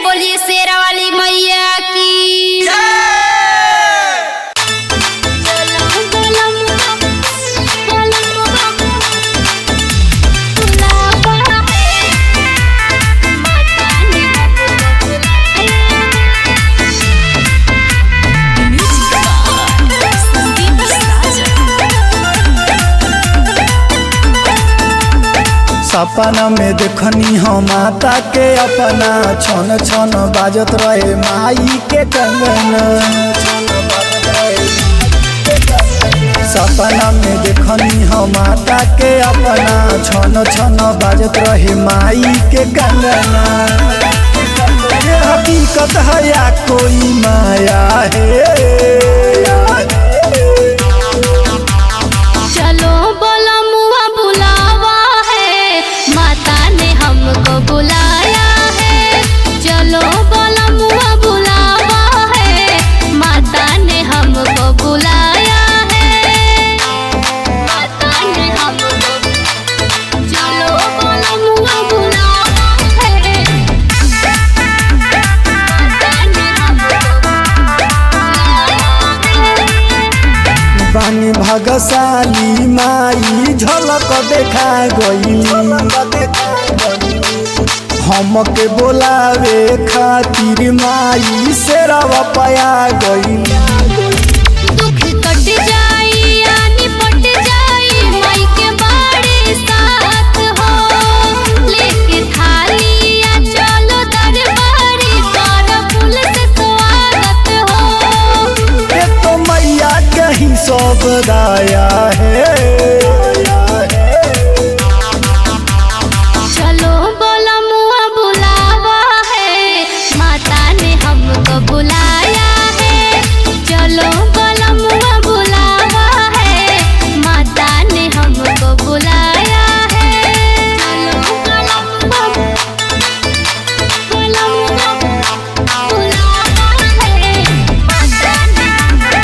बोलिए शेरा वाली मैया की। सपना में देखनी हम माता के अपना छन छन बाजत रहे माई के कंगना। सपना में देखनी हम माता के अपना छन छन बाजत रहे माई के कंगना। ये हकीकत है या कोई माया है? चलो बोला मुआ बुलावा है, माता ने हमको बुलाया है। चलो बोला मुआ बुलावा है, माता ने हमको बुलाया है। माता ने हमको, चलो बोला मुआ बुलावा है, माता ने हमको बानी भागशाली माई झलक देखा गई। हमके बोलावे खातिर माई शेरावा पाया गई। दुख कट जाई या निपट जाई, माई के बड़े साथ हो। लेके थाली या चलो दरबारी, कर फूल से स्वागत हो। ये तो मैया कहीं सब दाया है। चलो बोला मुआ बुलावा है, माता ने हमको बुलाया है। चलो बोला मुआ बुलावा है, माता ने हमको बुलाया है। चलो बोला मुआ बुलावा है, माता ने हमको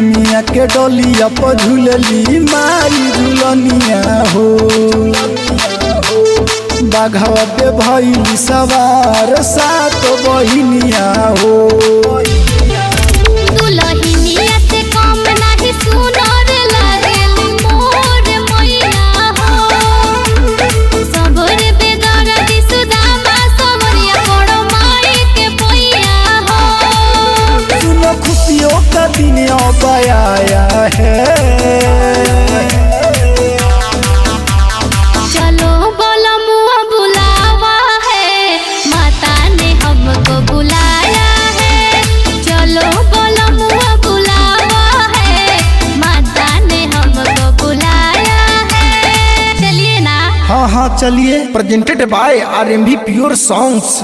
मिया के डोलिया पर झूलली माई झूलनिया हो। बाघवा पे भइली सवार सात बहिनिया हो। दुल्हनिया से कम नाही सुनर लागेली मोर मैया हो। सबरे बेदर्दी सुदामा सबरिया बड़ माई के पैया हो। सुनो खुशियों का दिन अब आया है। चलो बोला मुआ बुलावा है, माता ने हमको बुलाया है। चलो बोला मुआ बुलावा है, माता ने हमको बुलाया है। चलिए ना। हाँ हाँ चलिए। Presented by RMV pure songs.